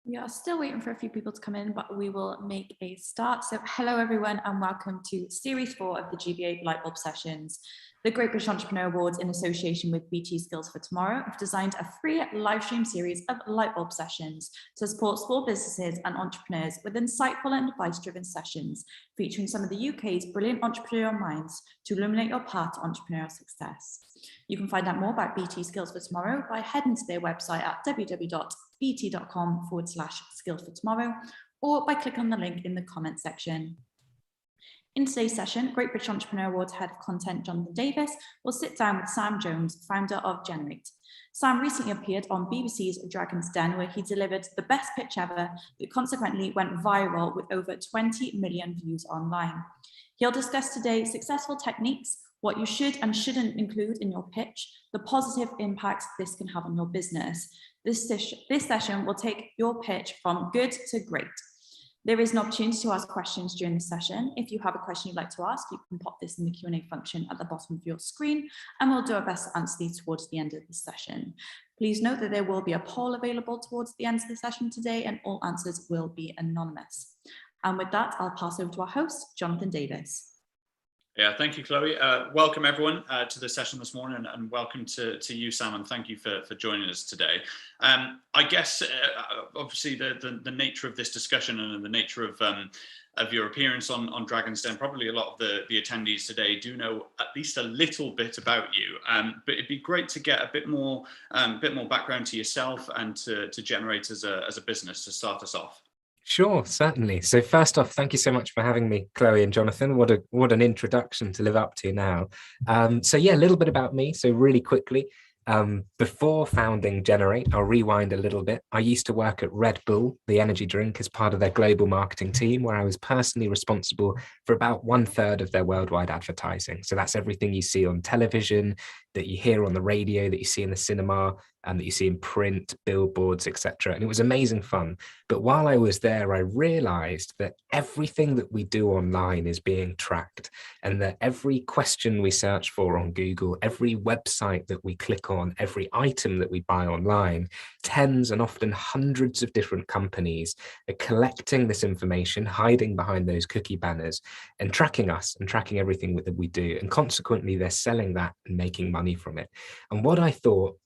We are still waiting for a few people to come in, but we will make a start. So hello everyone and welcome to Series 4 of the GBA Lightbulb Sessions. The Great British Entrepreneur Awards, in association with BT Skills for Tomorrow, have designed a free live stream series of Lightbulb Sessions to support small businesses and entrepreneurs with insightful and advice-driven sessions featuring some of the UK's brilliant entrepreneurial minds to illuminate your path to entrepreneurial success. You can find out more about BT Skills for Tomorrow by heading to their website at www.bt.com/skills for tomorrow, or by clicking on the link in the comment section. In today's session, Great British Entrepreneur Awards Head of Content Jonathan Davis will sit down with Sam Jones, founder of Gener8. Sam recently appeared on BBC's Dragon's Den, where he delivered the best pitch ever that consequently went viral with over 20 million views online. He'll discuss today successful techniques, what you should and shouldn't include in your pitch, the positive impact this can have on your business. This session will take your pitch from good to great. There is an opportunity to ask questions during the session. If you have a question you'd like to ask, you can pop this in the Q&A function at the bottom of your screen, and we'll do our best to answer these towards the end of the session. Please note that there will be a poll available towards the end of the session today, and all answers will be anonymous. And with that, I'll pass over to our host, Jonathan Davis. Yeah, thank you, Chloe. Welcome everyone to the session this morning, and welcome to you, Sam, and thank you for joining us today. I guess obviously the nature of this discussion and the nature of your appearance on Dragon's Den, probably a lot of the attendees today do know at least a little bit about you. But it'd be great to get a bit more background to yourself and to Gener8 as a business to start us off. Sure, certainly. So first off, thank you so much for having me, Chloe and Jonathan. What an introduction to live up to now. So yeah, a little bit about me. So really quickly, before founding Gener8, I'll rewind a little bit. I used to work at Red Bull, the energy drink, as part of their global marketing team, where I was personally responsible for about 1/3 of their worldwide advertising. So that's everything you see on television, that you hear on the radio, that you see in the cinema, and that you see in print, billboards, etc. And it was amazing fun. But while I was there, I realized that everything that we do online is being tracked, and that every question we search for on Google, every website that we click on, every item that we buy online, tens and often hundreds of different companies are collecting this information, hiding behind those cookie banners, and tracking us and tracking everything that we do. And consequently, they're selling that and making money from it. And what I thought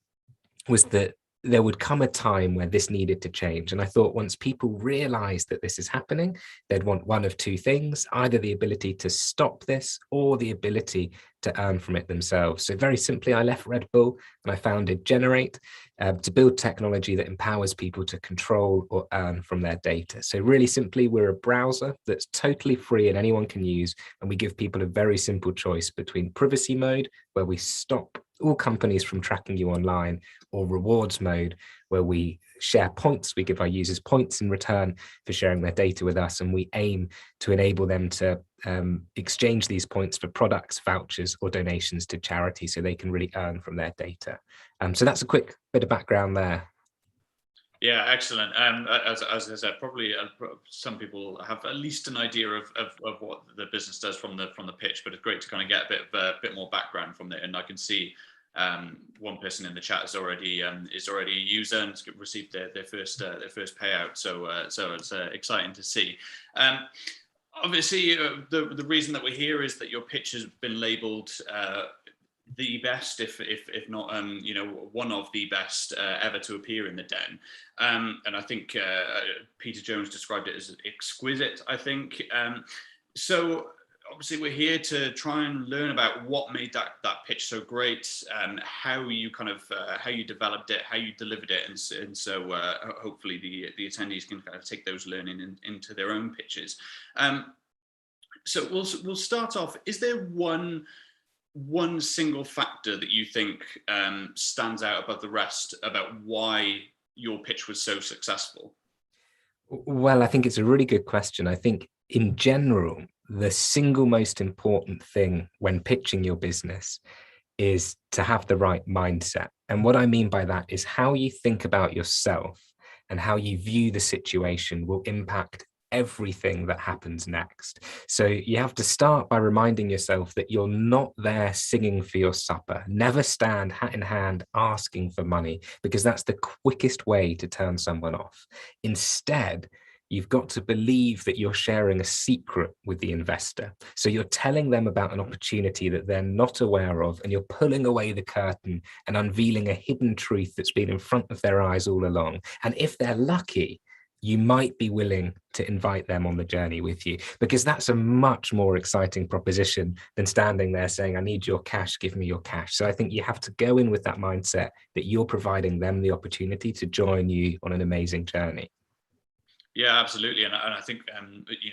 was that there would come a time where this needed to change. And I thought once people realized that this is happening, they'd want one of two things, either the ability to stop this or the ability to earn from it themselves. So very simply, I left Red Bull and I founded Gener8 to build technology that empowers people to control or earn from their data. So really simply, we're a browser that's totally free and anyone can use. And we give people a very simple choice between privacy mode, where we stop all companies from tracking you online, or rewards mode, where we share points. We give our users points in return for sharing their data with us, and we aim to enable them to exchange these points for products, vouchers, or donations to charity, so they can really earn from their data. So that's a quick bit of background there. Yeah, excellent. As I said, probably some people have at least an idea of what the business does from the pitch, but it's great to kind of get a bit more background from it. And I can see one person in the chat is already a user and has received their first payout. So it's exciting to see. Obviously, the reason that we're here is that your pitch has been labelled the best, if not one of the best ever to appear in the Den. And I think Peter Jones described it as exquisite, I think. So obviously we're here to try and learn about what made that pitch so great, how you how you developed it, how you delivered it, and so hopefully the attendees can kind of take those learning into their own pitches. So we'll start off. Is there one single factor that you think stands out above the rest about why your pitch was so successful? Well, I think it's a really good question. I think in general, the single most important thing when pitching your business is to have the right mindset. And what I mean by that is how you think about yourself and how you view the situation will impact everything that happens next. So you have to start by reminding yourself that you're not there singing for your supper. Never stand hat in hand asking for money, because that's the quickest way to turn someone off. Instead, you've got to believe that you're sharing a secret with the investor. So you're telling them about an opportunity that they're not aware of, and you're pulling away the curtain and unveiling a hidden truth that's been in front of their eyes all along. And if they're lucky, you might be willing to invite them on the journey with you, because that's a much more exciting proposition than standing there saying, I need your cash, give me your cash. So I think you have to go in with that mindset that you're providing them the opportunity to join you on an amazing journey. Yeah, absolutely, and I think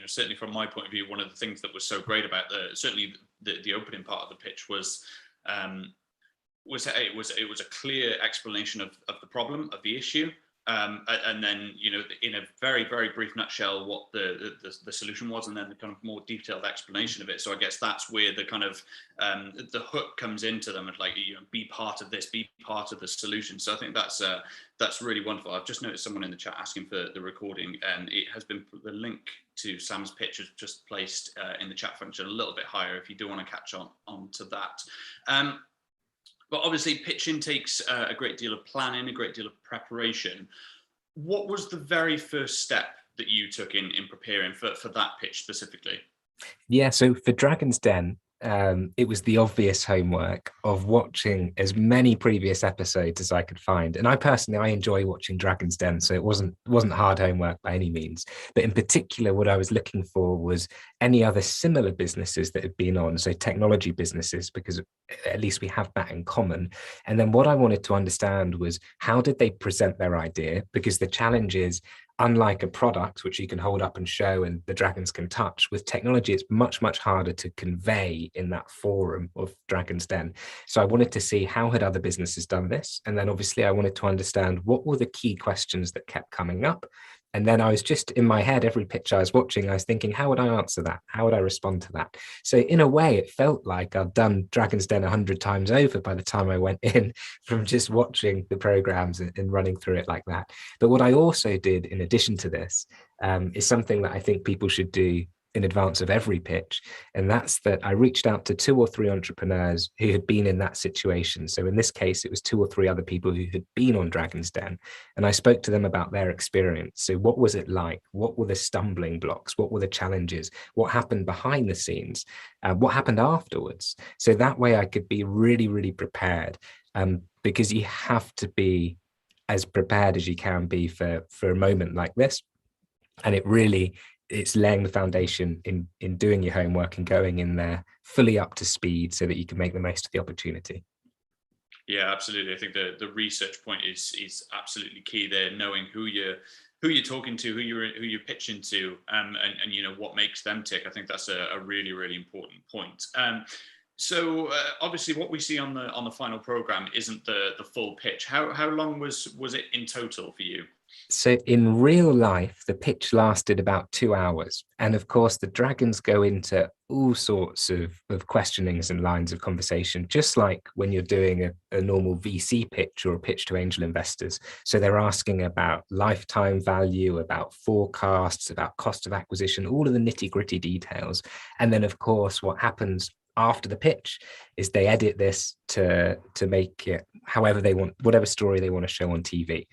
certainly from my point of view, one of the things that was so great about certainly the opening part of the pitch was it was a clear explanation of the problem, of the issue, and then in a very, very brief nutshell what the solution was, and then the kind of more detailed explanation of it. So I guess that's where the kind of the hook comes into them, and like, be part of this, be part of the solution. So I think that's really wonderful. I've just noticed someone in the chat asking for the recording, and it has been, the link to Sam's pitch is just placed in the chat function a little bit higher if you do want to catch on to that. But obviously pitching takes a great deal of planning, a great deal of preparation. What was the very first step that you took in preparing for that pitch specifically? Yeah, so for Dragon's Den, it was the obvious homework of watching as many previous episodes as I could find. And I enjoy watching Dragon's Den, so it wasn't hard homework by any means. But in particular, what I was looking for was any other similar businesses that had been on, so technology businesses, because at least we have that in common. And then what I wanted to understand was, how did they present their idea? Because the challenge is, unlike a product which you can hold up and show and the dragons can touch, with technology it's much, much harder to convey in that forum of Dragon's Den. So I wanted to see, how had other businesses done this? And then obviously I wanted to understand what were the key questions that kept coming up. And then I was just in my head, every pitch I was watching, I was thinking, how would I answer that? How would I respond to that? So in a way, it felt like I'd done Dragon's Den 100 times over by the time I went in, from just watching the programs and running through it like that. But what I also did in addition to this is something that I think people should do in advance of every pitch. And that's that I reached out to 2 or 3 entrepreneurs who had been in that situation. So in this case, it was 2 or 3 other people who had been on Dragon's Den. And I spoke to them about their experience. So what was it like? What were the stumbling blocks? What were the challenges? What happened behind the scenes? What happened afterwards? So that way I could be really, really prepared, because you have to be as prepared as you can be for a moment like this. And it's laying the foundation in doing your homework and going in there fully up to speed so that you can make the most of the opportunity. Yeah, absolutely. I think the research point is absolutely key there, knowing who you're talking to, who you're pitching to, and what makes them tick. I think that's a really, really important point. So obviously what we see on the final program isn't the full pitch. How long was it in total for you? So in real life, the pitch lasted about 2 hours. And of course, the dragons go into all sorts of questionings and lines of conversation, just like when you're doing a normal VC pitch or a pitch to angel investors. So they're asking about lifetime value, about forecasts, about cost of acquisition, all of the nitty-gritty details. And then, of course, what happens after the pitch is they edit this to make it however they want, whatever story they want to show on TV.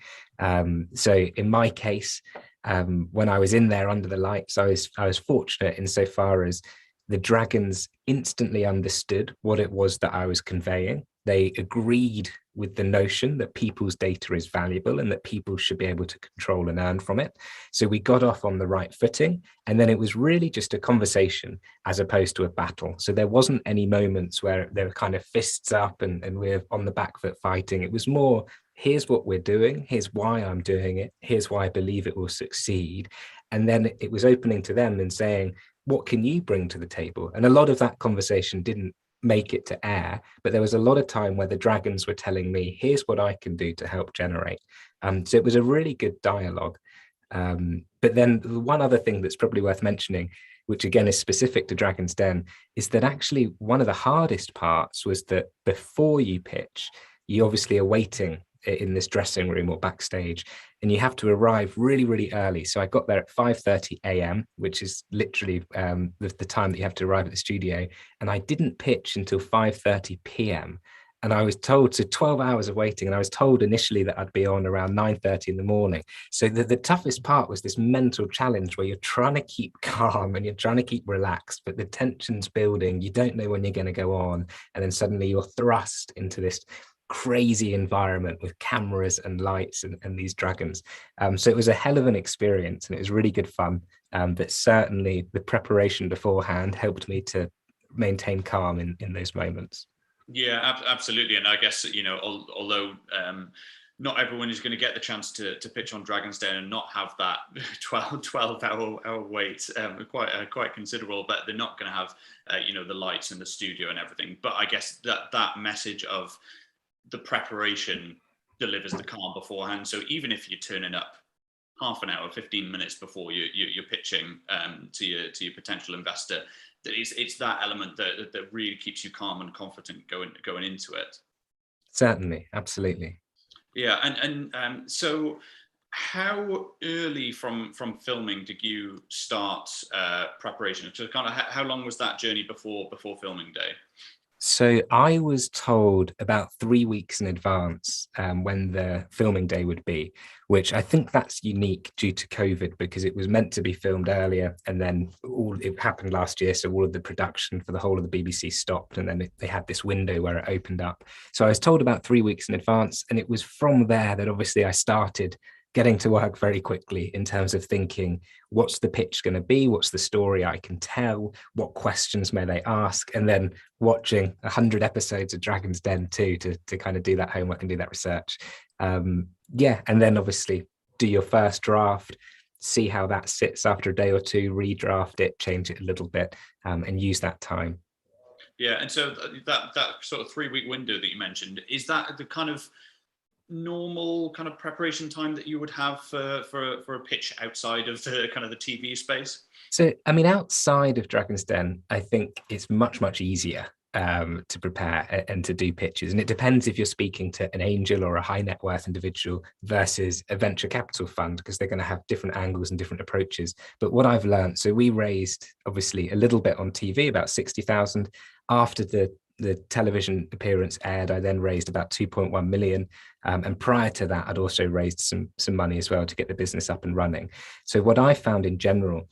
So in my case, when I was in there under the lights, I was fortunate insofar as the dragons instantly understood what it was that I was conveying. They agreed with the notion that people's data is valuable and that people should be able to control and earn from it. So we got off on the right footing, and then it was really just a conversation as opposed to a battle. So there wasn't any moments where there were kind of fists up and we're on the back foot fighting. It was more, here's what we're doing, here's why I'm doing it, here's why I believe it will succeed. And then it was opening to them and saying, what can you bring to the table? And a lot of that conversation didn't make it to air, but there was a lot of time where the dragons were telling me, here's what I can do to help generate. So it was a really good dialogue. But then one other thing that's probably worth mentioning, which again is specific to Dragon's Den, is that actually one of the hardest parts was that before you pitch, you obviously are waiting in this dressing room or backstage, and you have to arrive really, really early. So I got there at 5:30 a.m., which is literally the time that you have to arrive at the studio. And I didn't pitch until 5:30 p.m. And I was told, so 12 hours of waiting, and I was told initially that I'd be on around 9:30 in the morning. So the toughest part was this mental challenge where you're trying to keep calm and you're trying to keep relaxed, but the tension's building. You don't know when you're going to go on. And then suddenly you're thrust into this crazy environment with cameras and lights and these dragons. So it was a hell of an experience, and it was really good fun. But certainly the preparation beforehand helped me to maintain calm in those moments. Yeah, absolutely. And I guess, although not everyone is going to get the chance to pitch on Dragon's Den and not have that 12 hour wait, quite considerable, but they're not going to have, the lights in the studio and everything. But I guess that message of the preparation delivers the calm beforehand. So even if you're turning up half an hour, 15 minutes before you're pitching to your potential investor, it's that element that really keeps you calm and confident going into it. Certainly, absolutely. Yeah, and so how early from filming did you start preparation? So kind of how long was that journey before filming day? So I was told about 3 weeks in advance when the filming day would be, which I think that's unique due to COVID, because it was meant to be filmed earlier, and then it happened last year. So all of the production for the whole of the BBC stopped, and then they had this window where it opened up. So I was told about 3 weeks in advance, and it was from there that obviously I started getting to work very quickly in terms of thinking, what's the pitch going to be? What's the story I can tell? What questions may they ask? And then watching 100 episodes of Dragon's Den too, to kind of do that homework and do that research. Yeah, and then obviously do your first draft, see how that sits after a day or two, redraft it, change it a little bit, and use that time. Yeah, and so that sort of 3 week window that you mentioned, is that the kind of normal kind of preparation time that you would have for a pitch outside of the kind of the TV space? So, I mean, outside of Dragon's Den, I think it's much easier to prepare and to do pitches. And it depends if you're speaking to an angel or a high net worth individual versus a venture capital fund, because they're going to have different angles and different approaches. But what I've learned, so we raised obviously a little bit on TV, about 60,000. After the television appearance aired, I then raised about 2.1 million. And prior to that, I'd also raised some money as well to get the business up and running. So what I found in general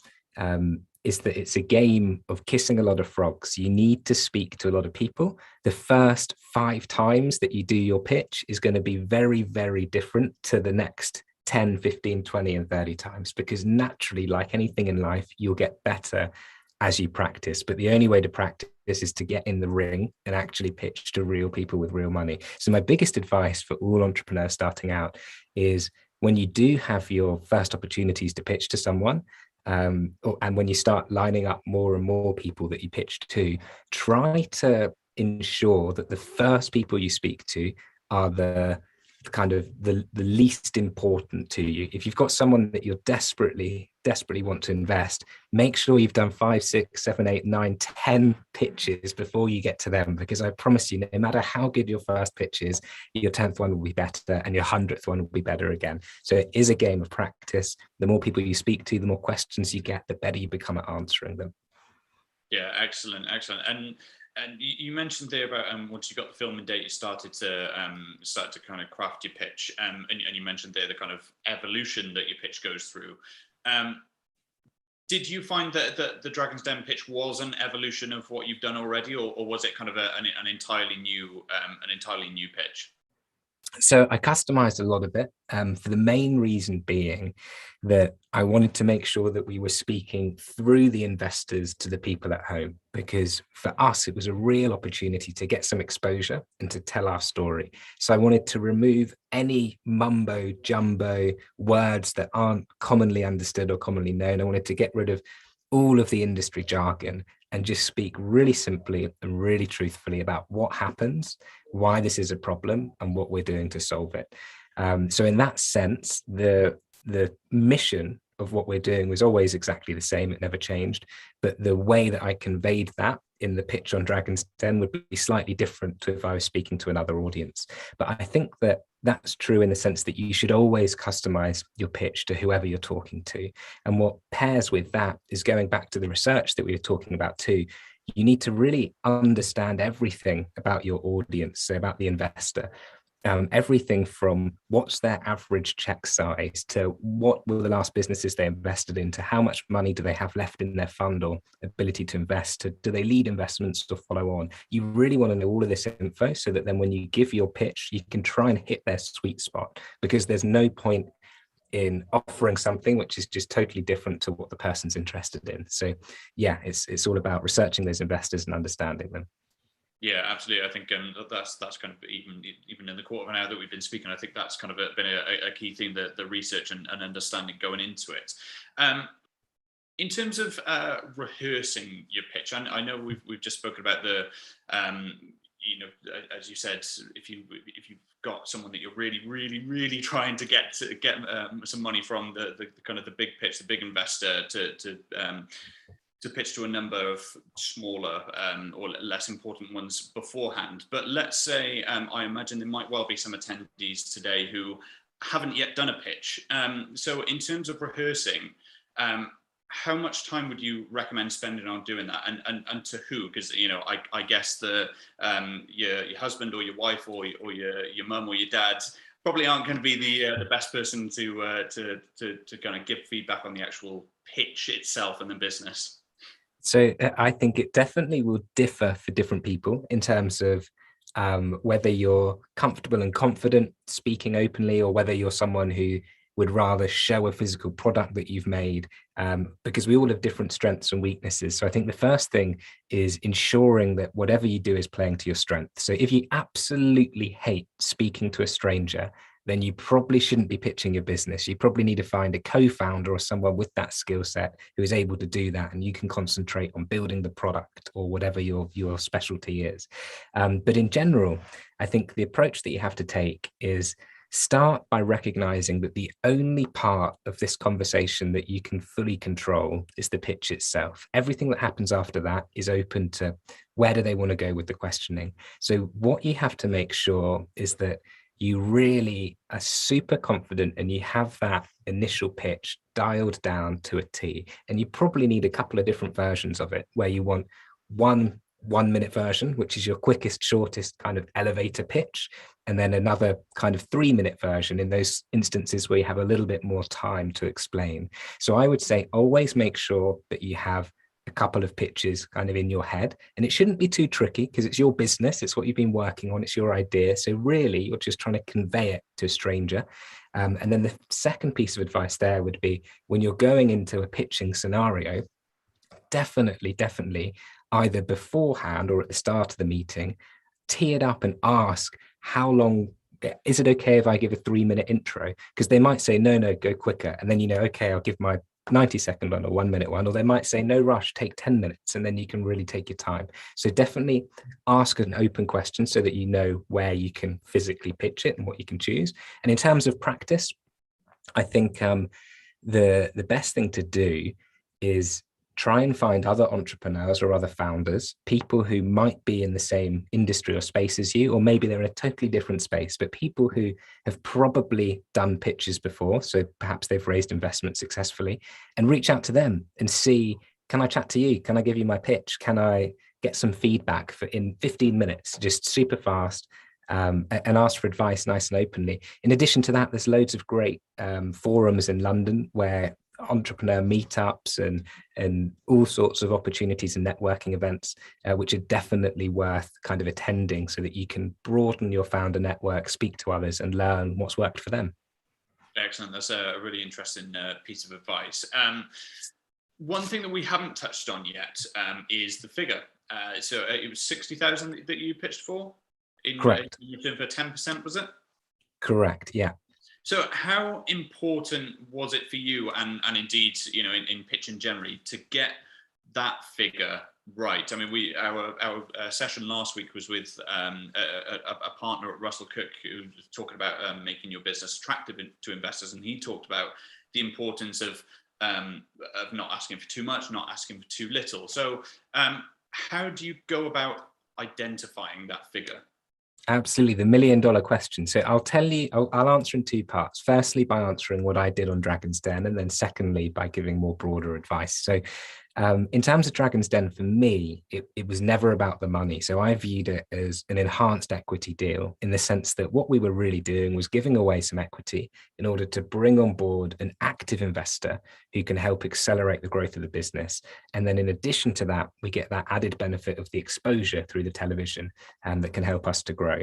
is that it's a game of kissing a lot of frogs. You need to speak to a lot of people. The first 5 times that you do your pitch is going to be very different to the next 10, 15, 20, and 30 times, because naturally, like anything in life, you'll get better as you practice. But the only way to practice is to get in the ring and actually pitch to real people with real money. So my biggest advice for all entrepreneurs starting out is, when you do have your first opportunities to pitch to someone, and when you start lining up more and more people that you pitch to, try to ensure that the first people you speak to are the least important to you. If you've got someone that you're desperately want to invest, make sure you've done 5, 6, 7, 8, 9, 10 pitches before you get to them, because I promise you, no matter how good your first pitch is, your 10th one will be better and your 100th one will be better again. So it is a game of practice. The more people you speak to, the more questions you get, the better you become at answering them. Yeah, excellent. And you mentioned there about once you got the filming date, you started to kind of craft your pitch, and you mentioned there the kind of evolution that your pitch goes through. Did you find that the Dragon's Den pitch was an evolution of what you've done already, or was it kind of an entirely new pitch? So I customized a lot of it, for the main reason being that I wanted to make sure that we were speaking through the investors to the people at home, because for us, it was a real opportunity to get some exposure and to tell our story. So I wanted to remove any mumbo jumbo words that aren't commonly understood or commonly known. I wanted to get rid of all of the industry jargon and just speak really simply and really truthfully about what happens, why this is a problem, and what we're doing to solve it. So in that sense, the mission of what we're doing was always exactly the same. It never changed. But the way that I conveyed that in the pitch on Dragon's Den would be slightly different to if I was speaking to another audience. But I think that that's true in the sense that you should always customize your pitch to whoever you're talking to. And what pairs with that is going back to the research that we were talking about too. You need to really understand everything about your audience, so about the investor. Everything from what's their average check size to what were the last businesses they invested in, to how much money do they have left in their fund or ability to invest, to do they lead investments or follow on. You really want to know all of this info so that then when you give your pitch, you can try and hit their sweet spot, because there's no point in offering something which is just totally different to what the person's interested in. So yeah, it's all about researching those investors and understanding them. Yeah, absolutely. I think that's kind of even in the quarter of an hour that we've been speaking, I think that's kind of been a key thing, the research and understanding going into it. In terms of rehearsing your pitch, I know we've just spoken about the you know, as you said, if you've got someone that you're really trying to get some money from, the kind of the big pitch, the big investor, to pitch to a number of smaller or less important ones beforehand. But let's say, I imagine there might well be some attendees today who haven't yet done a pitch. So in terms of rehearsing, how much time would you recommend spending on doing that, and to who? Because, you know, I guess your husband or your wife or your mum or your dad probably aren't going to be the best person to kind of give feedback on the actual pitch itself and the business. So I think it definitely will differ for different people in terms of whether you're comfortable and confident speaking openly, or whether you're someone who would rather show a physical product that you've made, because we all have different strengths and weaknesses. So I think the first thing is ensuring that whatever you do is playing to your strengths. So if you absolutely hate speaking to a stranger, then you probably shouldn't be pitching your business. You probably need to find a co-founder or someone with that skill set who is able to do that, and you can concentrate on building the product or whatever your specialty is. But in general, I think the approach that you have to take is start by recognizing that the only part of this conversation that you can fully control is the pitch itself. Everything that happens after that is open to where do they want to go with the questioning. So what you have to make sure is that you really are super confident and you have that initial pitch dialed down to a T. And you probably need a couple of different versions of it, where you want one-minute version, which is your quickest, shortest kind of elevator pitch, and then another kind of 3-minute version in those instances where you have a little bit more time to explain. So I would say always make sure that you have a couple of pitches kind of in your head, and it shouldn't be too tricky because it's your business, it's what you've been working on, it's your idea. So really you're just trying to convey it to a stranger. And then the second piece of advice there would be, when you're going into a pitching scenario, definitely either beforehand or at the start of the meeting, tee it up and ask, how long is it okay if I give a 3-minute intro? Because they might say, no, go quicker. And then, you know, okay, I'll give my 90-second one or 1-minute one, or they might say, no rush, take 10 minutes, and then you can really take your time. So definitely ask an open question so that you know where you can physically pitch it and what you can choose. And in terms of practice, I think the best thing to do is try and find other entrepreneurs or other founders, people who might be in the same industry or space as you, or maybe they're in a totally different space, but people who have probably done pitches before. So perhaps they've raised investment successfully, and reach out to them and see, can I chat to you? Can I give you my pitch? Can I get some feedback in 15 minutes, just super fast? And ask for advice nice and openly. In addition to that, there's loads of great forums in London where entrepreneur meetups and all sorts of opportunities and networking events, which are definitely worth kind of attending so that you can broaden your founder network, speak to others and learn what's worked for them. Excellent. That's a really interesting piece of advice. One thing that we haven't touched on yet is the figure. So it was 60,000 that you pitched for? Correct. In return for 10%, was it? Correct, yeah. So how important was it for you, and indeed, you know, in pitching generally, to get that figure right? I mean, our session last week was with a partner at Russell Cook, who was talking about making your business attractive to investors, and he talked about the importance of of not asking for too much, not asking for too little. So how do you go about identifying that figure? Absolutely, the $1 million question. So I'll tell you, I'll answer in two parts. Firstly, by answering what I did on Dragon's Den, and then secondly, by giving more broader advice. So in terms of Dragon's Den, for me, it was never about the money. So I viewed it as an enhanced equity deal, in the sense that what we were really doing was giving away some equity in order to bring on board an active investor who can help accelerate the growth of the business. And then in addition to that, we get that added benefit of the exposure through the television that can help us to grow.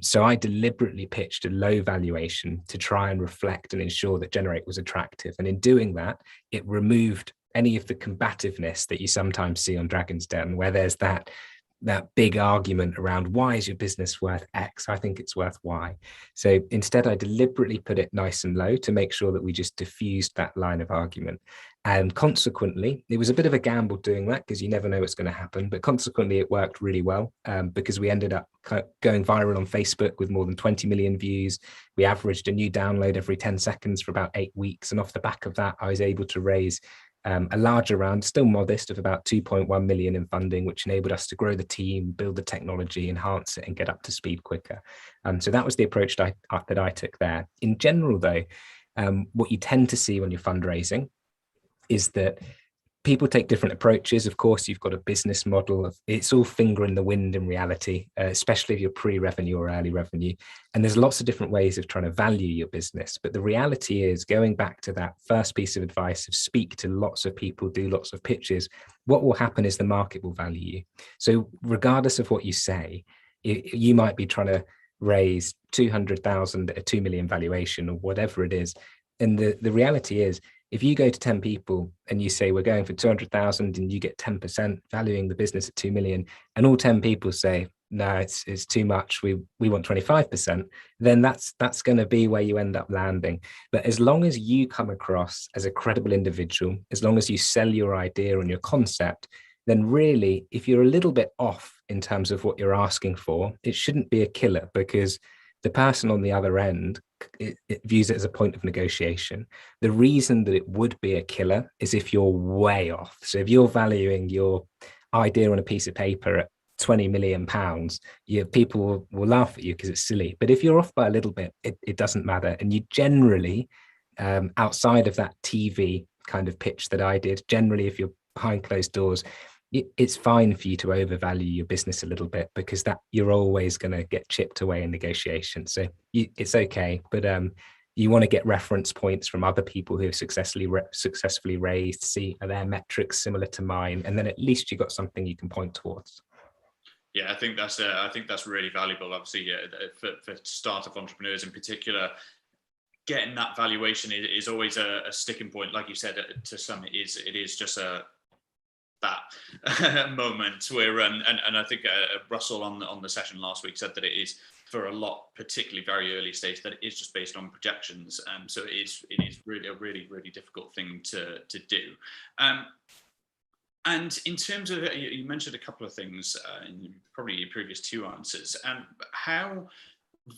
So I deliberately pitched a low valuation to try and reflect and ensure that Gener8 was attractive. And in doing that, it removed any of the combativeness that you sometimes see on Dragon's Den, where there's that big argument around, why is your business worth X? I think it's worth Y. So instead, I deliberately put it nice and low to make sure that we just diffused that line of argument. And consequently, it was a bit of a gamble doing that, because you never know what's going to happen. But consequently, it worked really well, because we ended up going viral on Facebook with more than 20 million views. We averaged a new download every 10 seconds for about 8 weeks. And off the back of that, I was able to raise a larger round, still modest, of about 2.1 million in funding, which enabled us to grow the team, build the technology, enhance it, and get up to speed quicker. So that was the approach that I took there. In general, though, what you tend to see when you're fundraising is that people take different approaches. Of course, you've got a business model of, it's all finger in the wind in reality, especially if you're pre-revenue or early revenue. And there's lots of different ways of trying to value your business. But the reality is, going back to that first piece of advice of speak to lots of people, do lots of pitches, what will happen is the market will value you. So regardless of what you say, you might be trying to raise 200,000 at a 2 million valuation or whatever it is. And the reality is, if you go to 10 people and you say, we're going for 200,000 and you get 10% valuing the business at 2 million, and all 10 people say, no, it's too much, we want 25%, then that's going to be where you end up landing. But as long as you come across as a credible individual, as long as you sell your idea and your concept, then really, if you're a little bit off in terms of what you're asking for, it shouldn't be a killer, because the person on the other end, it views it as a point of negotiation. The reason that it would be a killer is if you're way off. So if you're valuing your idea on a piece of paper at 20 million pounds, people will laugh at you because it's silly. But if you're off by a little bit, it doesn't matter. And you generally, outside of that TV kind of pitch that I did, generally, if you're behind closed doors, it's fine for you to overvalue your business a little bit, because that you're always going to get chipped away in negotiation. So it's okay, but you want to get reference points from other people who have successfully raised, see are their metrics similar to mine, and then at least you got something you can point towards. Yeah, I think that's really valuable. Obviously, for startup entrepreneurs in particular, getting that valuation is always a sticking point. Like you said, to some it is just that moment where and I think Russell on the session last week said that it is, for a lot, particularly very early stage, that it is just based on projections. So it is really a really difficult thing to do. And in terms of, you mentioned a couple of things in probably your previous two answers. How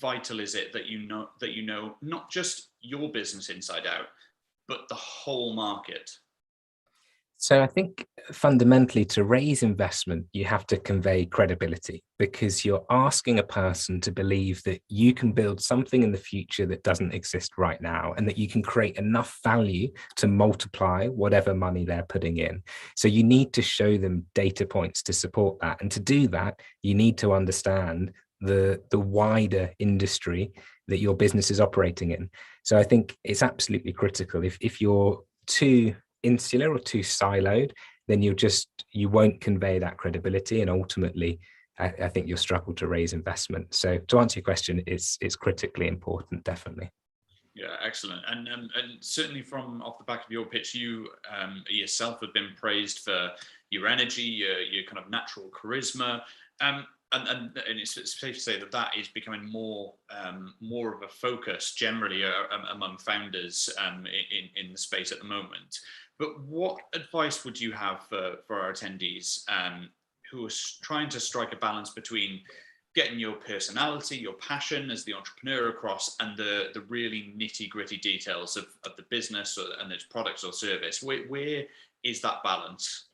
vital is it that you know not just your business inside out, but the whole market? So I think fundamentally, to raise investment, you have to convey credibility, because you're asking a person to believe that you can build something in the future that doesn't exist right now, and that you can create enough value to multiply whatever money they're putting in. So you need to show them data points to support that. And to do that, you need to understand the wider industry that your business is operating in. So I think it's absolutely critical. If you're too insular or too siloed, then you won't convey that credibility, and ultimately I think you'll struggle to raise investment. So to answer your question, it's critically important, definitely. Yeah, excellent. And certainly from off the back of your pitch, you yourself have been praised for your energy, your kind of natural charisma, and it's safe to say that is becoming more of a focus generally among founders in the space at the moment. But what advice would you have for our attendees who are trying to strike a balance between getting your personality, your passion as the entrepreneur across, and the really nitty gritty details of the business and its products or service. Where is that balance?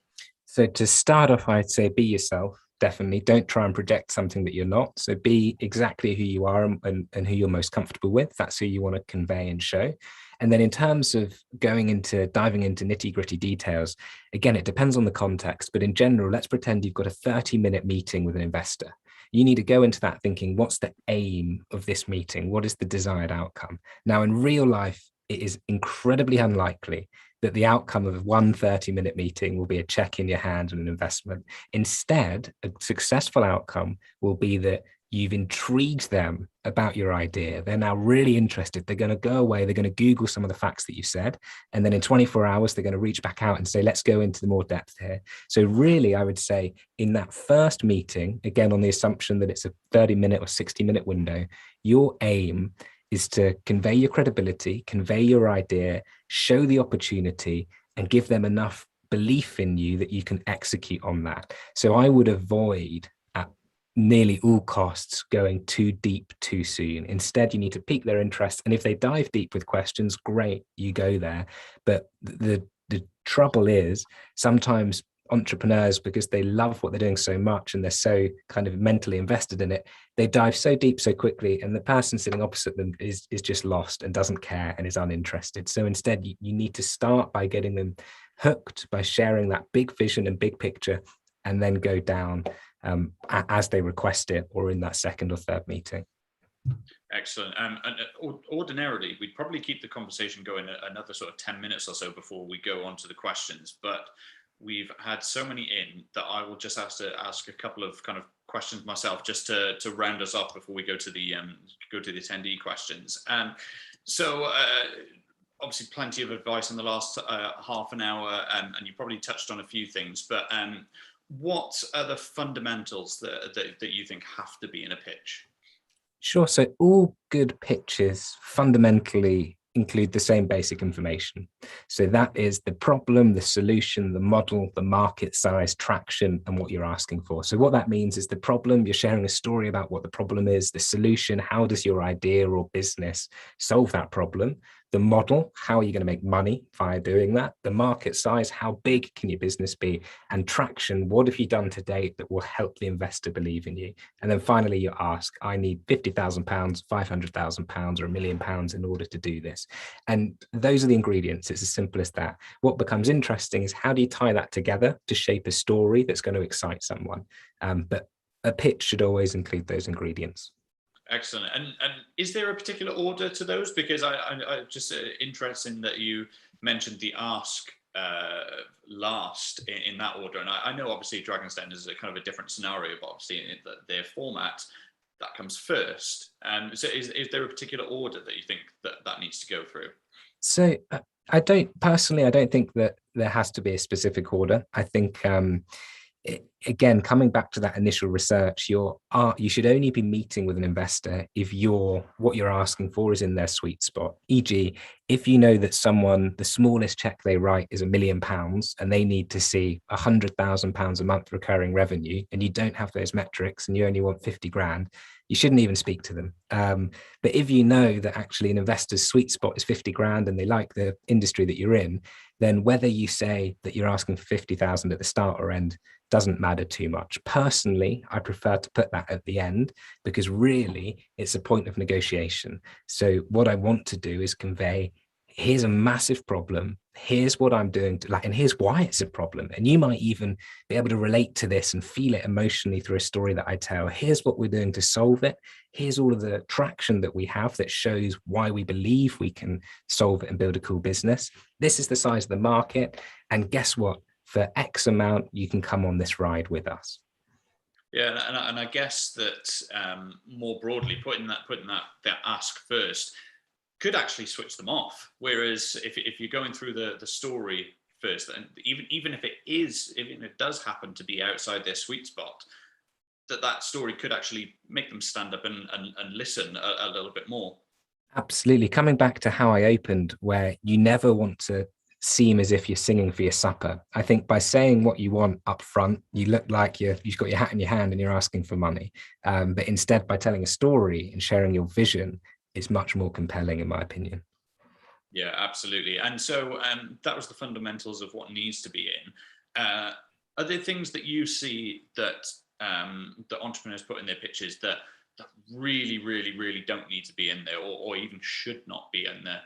So to start off, I'd say be yourself. Definitely don't try and project something that you're not. So be exactly who you are and who you're most comfortable with. That's who you want to convey and show. And then in terms of diving into nitty gritty details, again, it depends on the context, but in general, let's pretend you've got a 30-minute meeting with an investor. You need to go into that thinking, what's the aim of this meeting? What is the desired outcome? Now, in real life, it is incredibly unlikely that the outcome of one 30-minute meeting will be a check in your hand and an investment. Instead, a successful outcome will be that you've intrigued them about your idea. They're now really interested. They're going to go away. They're going to Google some of the facts that you said. And then in 24 hours, they're going to reach back out and say, let's go into more depth here. So really, I would say in that first meeting, again, on the assumption that it's a 30-minute or 60-minute window, your aim is to convey your credibility, convey your idea, show the opportunity, and give them enough belief in you that you can execute on that. So I would avoid at nearly all costs going too deep too soon. Instead, you need to pique their interest. And if they dive deep with questions, great, you go there. But the trouble is sometimes entrepreneurs, because they love what they're doing so much and they're so kind of mentally invested in it, they dive so deep so quickly, and the person sitting opposite them is just lost and doesn't care and is uninterested. So instead, you need to start by getting them hooked, by sharing that big vision and big picture, and then go down as they request it or in that second or third meeting. Excellent. And ordinarily, we'd probably keep the conversation going another sort of 10 minutes or so before we go on to the questions, but we've had so many in that I will just have to ask a couple of kind of questions myself just to round us off before we go to the attendee questions. So obviously plenty of advice in the last half an hour, and you probably touched on a few things, but what are the fundamentals that you think have to be in a pitch? Sure. So all good pitches fundamentally include the same basic information. So that is the problem, the solution, the model, the market size, traction, and what you're asking for. So what that means is the problem, you're sharing a story about what the problem is, the solution, how does your idea or business solve that problem? The model, how are you going to make money via doing that? The market size, how big can your business be? And traction, what have you done to date that will help the investor believe in you? And then finally, you ask, I need £50,000, £500,000 or £1 million in order to do this. And those are the ingredients. It's as simple as that. What becomes interesting is how do you tie that together to shape a story that's going to excite someone? But a pitch should always include those ingredients. Excellent. And is there a particular order to those? Because I just interested in that you mentioned the ask last in that order. And I know obviously Dragon's Den is a kind of a different scenario, but obviously in their format, that comes first. So is there a particular order that you think that needs to go through? So I don't think that there has to be a specific order. I think again, coming back to that initial research, you should only be meeting with an investor if what you're asking for is in their sweet spot. E.g., if you know that someone, the smallest check they write is £1 million and they need to see £100,000 a month recurring revenue, and you don't have those metrics and you only want 50 grand, you shouldn't even speak to them. But if you know that actually an investor's sweet spot is 50 grand and they like the industry that you're in, then whether you say that you're asking for 50,000 at the start or end doesn't matter too much. Personally, I prefer to put that at the end because really it's a point of negotiation. So what I want to do is convey, here's a massive problem. Here's what I'm doing and here's why it's a problem. And you might even be able to relate to this and feel it emotionally through a story that I tell. Here's what we're doing to solve it. Here's all of the traction that we have that shows why we believe we can solve it and build a cool business. This is the size of the market. And guess what? For X amount, you can come on this ride with us. Yeah, and I guess that more broadly, putting that ask first could actually switch them off. Whereas if you're going through the story first, and even if it does happen to be outside their sweet spot, that story could actually make them stand up and listen a little bit more. Absolutely. Coming back to how I opened, where you never want to seem as if you're singing for your supper. I think by saying what you want up front, you look like you've got your hat in your hand and you're asking for money. But instead, by telling a story and sharing your vision, it's much more compelling, in my opinion. Yeah, absolutely. And so that was the fundamentals of what needs to be in. Are there things that you see that that entrepreneurs put in their pitches that really, really, really don't need to be in there, or even should not be in there?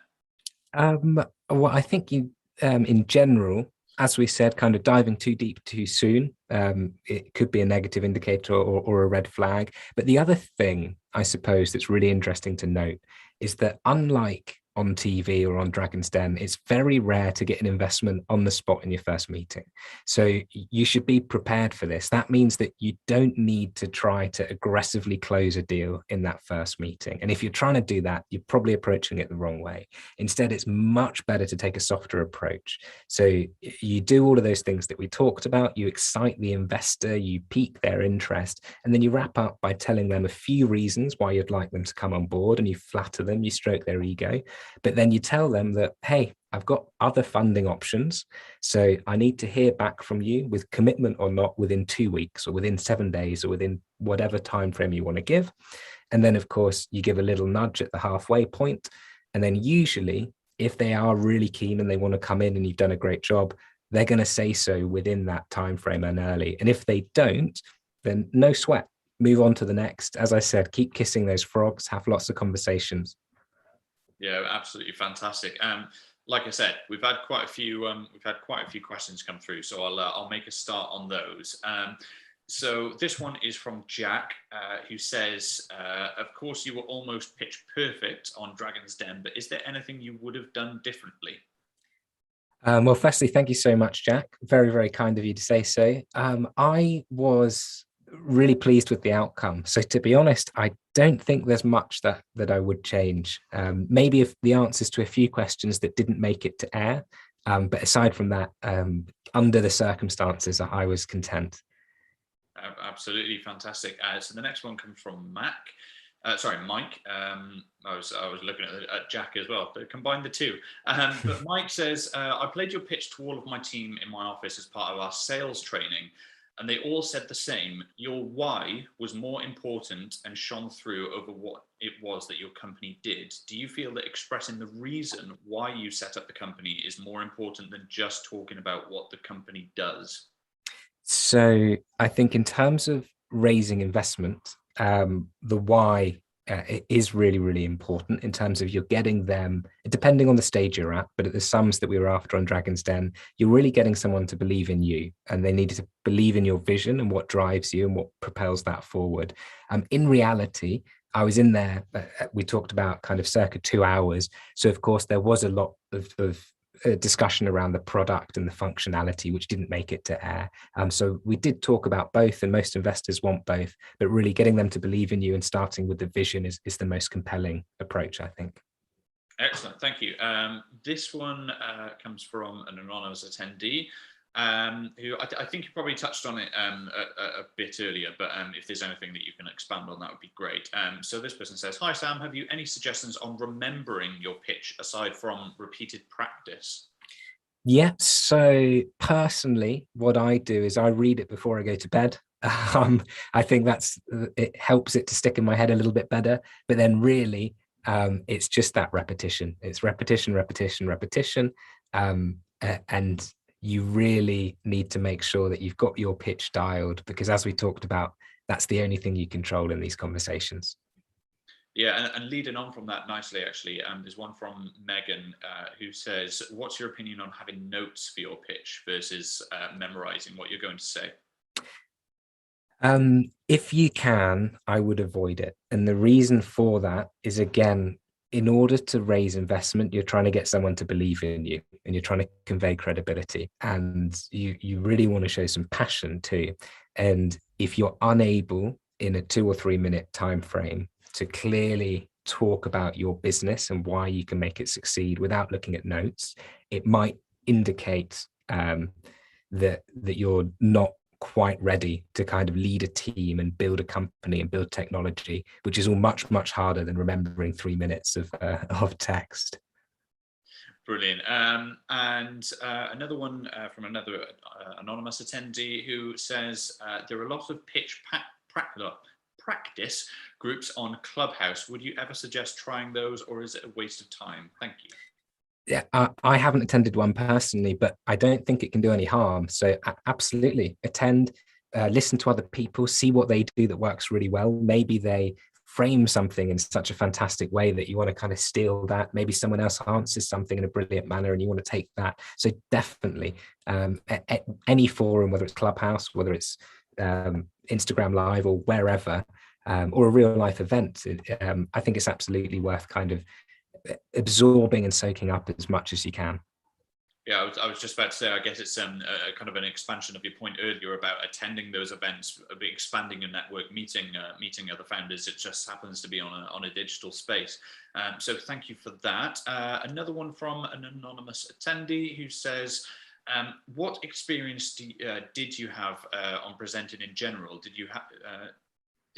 Well, I think in general, as we said, kind of diving too deep too soon, it could be a negative indicator or a red flag. But the other thing, I suppose, that's really interesting to note is that unlike on TV or on Dragon's Den, it's very rare to get an investment on the spot in your first meeting. So you should be prepared for this. That means that you don't need to try to aggressively close a deal in that first meeting. And if you're trying to do that, you're probably approaching it the wrong way. Instead, it's much better to take a softer approach. So you do all of those things that we talked about. You excite the investor, you pique their interest, and then you wrap up by telling them a few reasons why you'd like them to come on board, and you flatter them, you stroke their ego. But then you tell them that, hey, I've got other funding options. So I need to hear back from you with commitment or not within 2 weeks or within 7 days or within whatever time frame you want to give. And then, of course, you give a little nudge at the halfway point. And then usually, if they are really keen and they want to come in and you've done a great job, they're going to say so within that time frame and early. And if they don't, then no sweat. Move on to the next. As I said, keep kissing those frogs, have lots of conversations. Yeah, absolutely fantastic. Like I said, we've had quite a few questions come through, so I'll make a start on those. So this one is from Jack, who says, of course, you were almost pitch perfect on Dragon's Den, but is there anything you would have done differently? Well, firstly, thank you so much, Jack. Very, very kind of you to say so. I was really pleased with the outcome. So to be honest, I don't think there's much that I would change. Maybe if the answers to a few questions that didn't make it to air. But aside from that, under the circumstances, I was content. Absolutely fantastic. So the next one comes from Mike. I was looking at Jack as well. But combine the two. But Mike says, I played your pitch to all of my team in my office as part of our sales training, and they all said the same. Your why was more important and shone through over what it was that your company did. Do you feel that expressing the reason why you set up the company is more important than just talking about what the company does? So I think in terms of raising investment, the why is really, really important in terms of you're getting them, depending on the stage you're at, but at the sums that we were after on Dragon's Den, you're really getting someone to believe in you, and they need to believe in your vision and what drives you and what propels that forward. In reality, I was in there, we talked about kind of circa 2 hours. So of course, there was a lot of discussion around the product and the functionality, which didn't make it to air. So we did talk about both, and most investors want both, but really getting them to believe in you and starting with the vision is the most compelling approach, I think. Excellent, thank you. This one comes from an anonymous attendee, who I think you probably touched on it a bit earlier, but if there's anything that you can expand on, that would be great. So this person says, hi Sam, have you any suggestions on remembering your pitch aside from repeated practice? Yeah, so personally, what I do is I read it before I go to bed. I think it helps it to stick in my head a little bit better, but then really it's just that repetition. It's repetition, repetition, repetition. And you really need to make sure that you've got your pitch dialed, because as we talked about, that's the only thing you control in these conversations. Yeah, and leading on from that nicely, actually, there's one from Megan who says, what's your opinion on having notes for your pitch versus memorizing what you're going to say? If you can, I would avoid it. And the reason for that is, again, in order to raise investment, you're trying to get someone to believe in you, and you're trying to convey credibility, and you really want to show some passion too. And if you're unable in a 2 or 3 minute time frame to clearly talk about your business and why you can make it succeed without looking at notes, it might indicate that you're not quite ready to kind of lead a team and build a company and build technology, which is all much, much harder than remembering 3 minutes of text. Brilliant. And another one from another anonymous attendee who says there are a lot of pitch practice groups on Clubhouse. Would you ever suggest trying those, or is it a waste of time? Thank you. Yeah, I haven't attended one personally, but I don't think it can do any harm. So absolutely attend, listen to other people, see what they do that works really well. Maybe they frame something in such a fantastic way that you want to kind of steal that. Maybe someone else answers something in a brilliant manner and you want to take that. So definitely at any forum, whether it's Clubhouse, whether it's Instagram Live or wherever, or a real life event, I think it's absolutely worth kind of absorbing and soaking up as much as you can. Yeah, I was just about to say, I guess it's kind of an expansion of your point earlier about attending those events, expanding your network, meeting other founders. It just happens to be on a digital space. So thank you for that. Another one from an anonymous attendee who says, what experience did you have on presenting in general? Did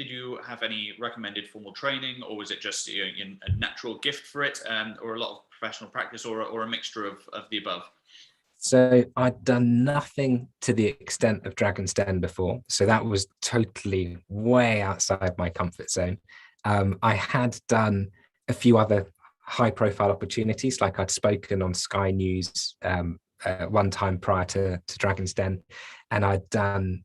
you have any recommended formal training, or was it just a natural gift for it, or a lot of professional practice, or a mixture of the above? So I'd done nothing to the extent of Dragon's Den before. So that was totally way outside my comfort zone. I had done a few other high profile opportunities, like I'd spoken on Sky News one time prior to Dragon's Den, and I'd done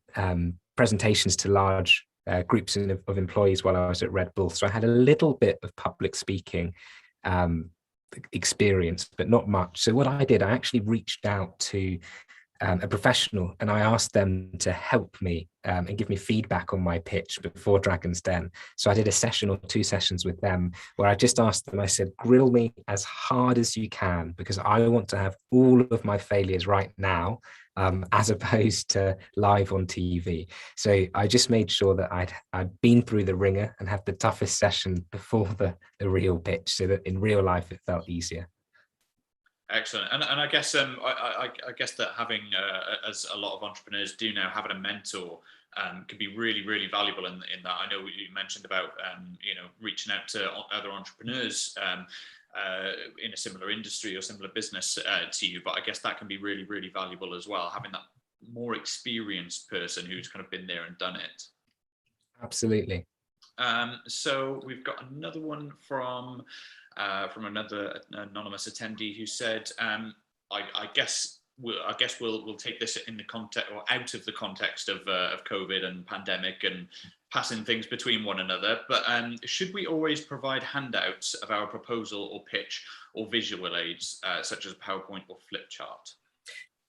presentations to large groups of employees while I was at Red Bull. So I had a little bit of public speaking experience, but not much. So what I did, I actually reached out to a professional and I asked them to help me and give me feedback on my pitch before Dragon's Den. So I did a session or 2 sessions with them where I just asked them, I said, grill me as hard as you can, because I want to have all of my failures right now, as opposed to live on TV. So I just made sure that I'd been through the ringer and had the toughest session before the real pitch, so that in real life it felt easier. Excellent. And I guess I guess that having, as a lot of entrepreneurs do now, having a mentor can be really, really valuable in that. I know you mentioned about reaching out to other entrepreneurs in a similar industry or similar business to you, but I guess that can be really, really valuable as well, having that more experienced person who's kind of been there and done it. Absolutely. So we've got another one from another anonymous attendee who said, I guess we'll take this in the context, or out of the context of COVID and pandemic and passing things between one another, but should we always provide handouts of our proposal or pitch or visual aids such as a PowerPoint or flip chart?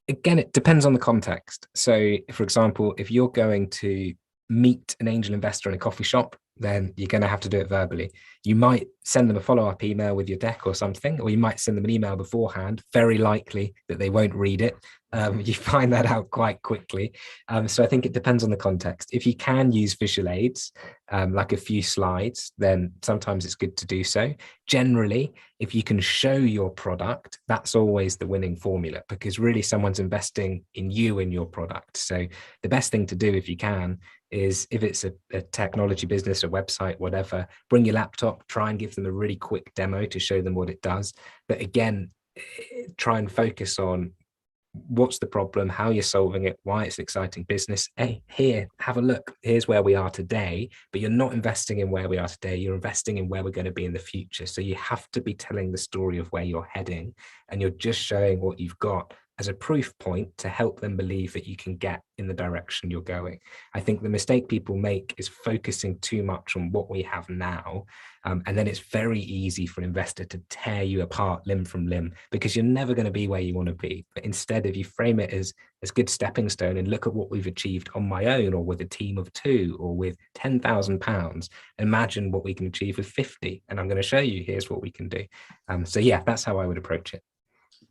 Again, it depends on the context. So for example, if you're going to meet an angel investor in a coffee shop, then you're going to have to do it verbally. You might send them a follow-up email with your deck or something, or you might send them an email beforehand. Very likely that they won't read it. You find that out quite quickly. So I think it depends on the context. If you can use visual aids, like a few slides, then sometimes it's good to do so. Generally, if you can show your product, that's always the winning formula, because really someone's investing in you and your product. So the best thing to do, if you can, is if it's a technology business, a website, whatever, bring your laptop, try and give them a really quick demo to show them what it does. But again, try and focus on what's the problem, how you're solving it, why it's an exciting business. Hey, here, have a look. Here's where we are today, but you're not investing in where we are today. You're investing in where we're going to be in the future. So you have to be telling the story of where you're heading, and you're just showing what you've got as a proof point to help them believe that you can get in the direction you're going. I think the mistake people make is focusing too much on what we have now. And then it's very easy for an investor to tear you apart limb from limb, because you're never going to be where you want to be. But instead, if you frame it as good stepping stone and look at what we've achieved on my own, or with a team of 2, or with £10,000, imagine what we can achieve with 50. And I'm going to show you, here's what we can do. So yeah, that's how I would approach it.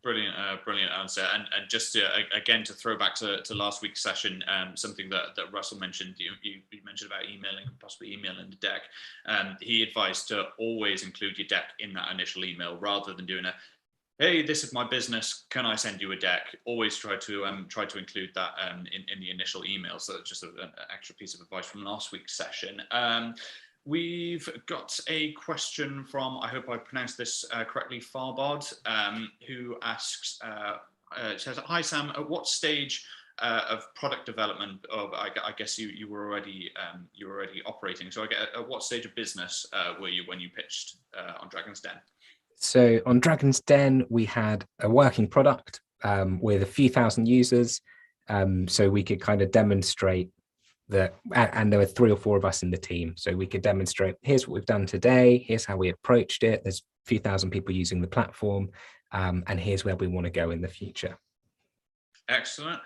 Brilliant, brilliant answer. And just again, to throw back to last week's session, something that Russell mentioned, you mentioned about emailing, possibly emailing the deck. He advised to always include your deck in that initial email, rather than doing hey, this is my business, can I send you a deck? Always try to include that in the initial email. So just an extra piece of advice from last week's session. We've got a question from, I hope I pronounced this correctly, Farbod, who asks, says, "Hi Sam, at what stage of product development I guess you were already operating? So at what stage of business were you when you pitched on Dragon's Den?" So on Dragon's Den, we had a working product with a few thousand users, so we could kind of demonstrate that, and there were 3 or 4 of us in the team, so we could demonstrate, here's what we've done today, here's how we approached it, there's a few thousand people using the platform, and here's where we want to go in the future. Excellent.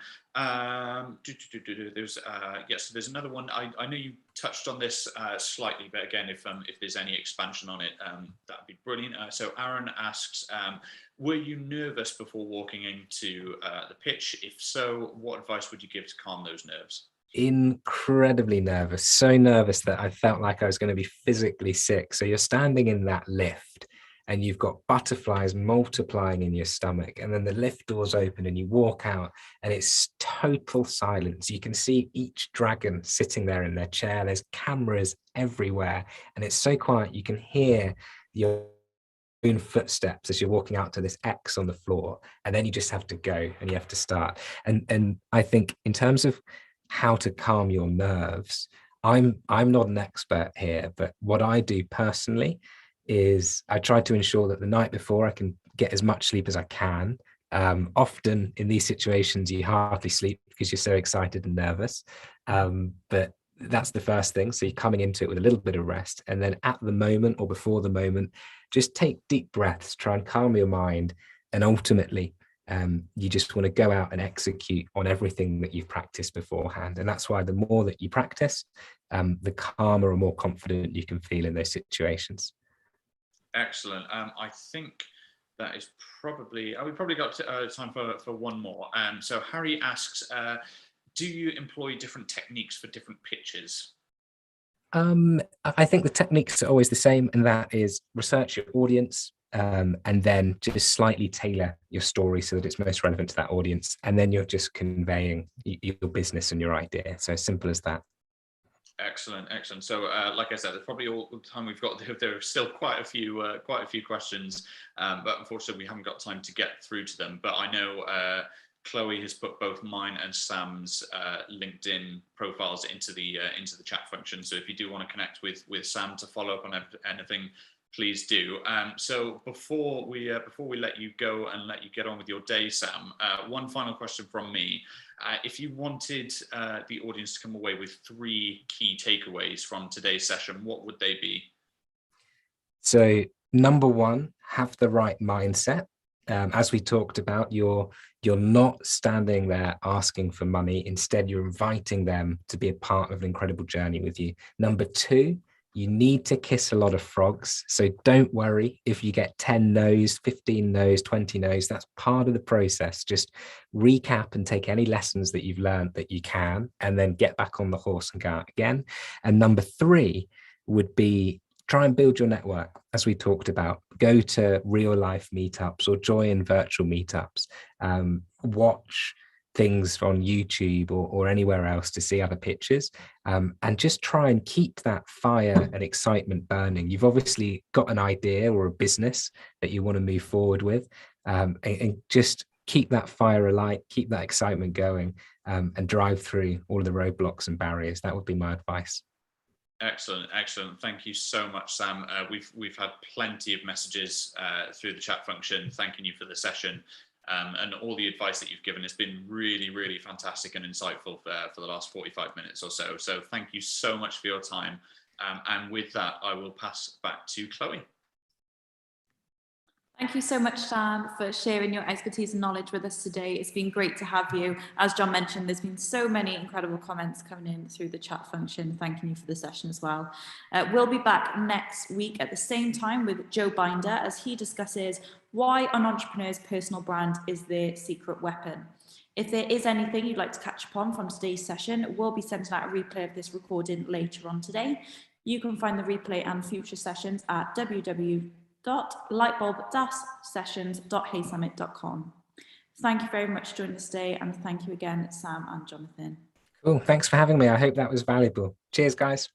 Yes, there's another one. I know you touched on this slightly, but again, if there's any expansion on it, that'd be brilliant. So Aaron asks, were you nervous before walking into the pitch? If so, what advice would you give to calm those nerves? Incredibly nervous, so nervous that I felt like I was going to be physically sick. So you're standing in that lift and you've got butterflies multiplying in your stomach, and then the lift doors open and you walk out and it's total silence. You can see each dragon sitting there in their chair. There's cameras everywhere and it's so quiet. You can hear your own footsteps as you're walking out to this X on the floor, and then you just have to go and you have to start. And I think in terms of how to calm your nerves, I'm not an expert here, but what I do personally is I try to ensure that the night before I can get as much sleep as I can. Often in these situations, you hardly sleep because you're so excited and nervous. But that's the first thing. So you're coming into it with a little bit of rest. And then at the moment or before the moment, just take deep breaths, try and calm your mind. And ultimately, you just want to go out and execute on everything that you've practiced beforehand. And that's why the more that you practice, the calmer and more confident you can feel in those situations. Excellent. I think that is probably, we probably got time for one more. So Harry asks, do you employ different techniques for different pitches? I think the techniques are always the same, and that is research your audience, and then just slightly tailor your story so that it's most relevant to that audience, and then you're just conveying your business and your idea. So as simple as that. Excellent, excellent. So, like I said, that's probably all the time we've got. There are still quite a few questions, but unfortunately, we haven't got time to get through to them. But I know Chloe has put both mine and Sam's LinkedIn profiles into the chat function. So if you do want to connect with Sam to follow up on anything, please do. So before we let you go and let you get on with your day, Sam, one final question from me. If you wanted the audience to come away with 3 key takeaways from today's session, what would they be? So number 1, have the right mindset. As we talked about, you're not standing there asking for money. Instead, you're inviting them to be a part of an incredible journey with you. Number 2, you need to kiss a lot of frogs. So don't worry if you get 10 no's, 15 no's, 20 no's. That's part of the process. Just recap and take any lessons that you've learned that you can, and then get back on the horse and go out again. And number 3 would be, try and build your network, as we talked about. Go to real life meetups or join virtual meetups. Watch things on YouTube or anywhere else to see other pitches, and just try and keep that fire and excitement burning. You've obviously got an idea or a business that you want to move forward with, and just keep that fire alight, keep that excitement going, and drive through all of the roadblocks and barriers. That would be my advice. Excellent, excellent. Thank you so much, Sam. We've had plenty of messages through the chat function thanking you for the session, and all the advice that you've given has been really, really fantastic and insightful for the last 45 minutes or so. So thank you so much for your time. And with that, I will pass back to Chloe. Thank you so much, Sam, for sharing your expertise and knowledge with us today. It's been great to have you. As John mentioned, there's been so many incredible comments coming in through the chat function, thanking you for the session as well. We'll be back next week at the same time with Joe Binder as he discusses why an entrepreneur's personal brand is their secret weapon. If there is anything you'd like to catch up on from today's session, we'll be sending out a replay of this recording later on today. You can find the replay and future sessions at www.lightbulb-sessions.heysummit.com. Thank you very much for joining us today, and thank you again, Sam and Jonathan. Cool. Thanks for having me. I hope that was valuable. Cheers, guys.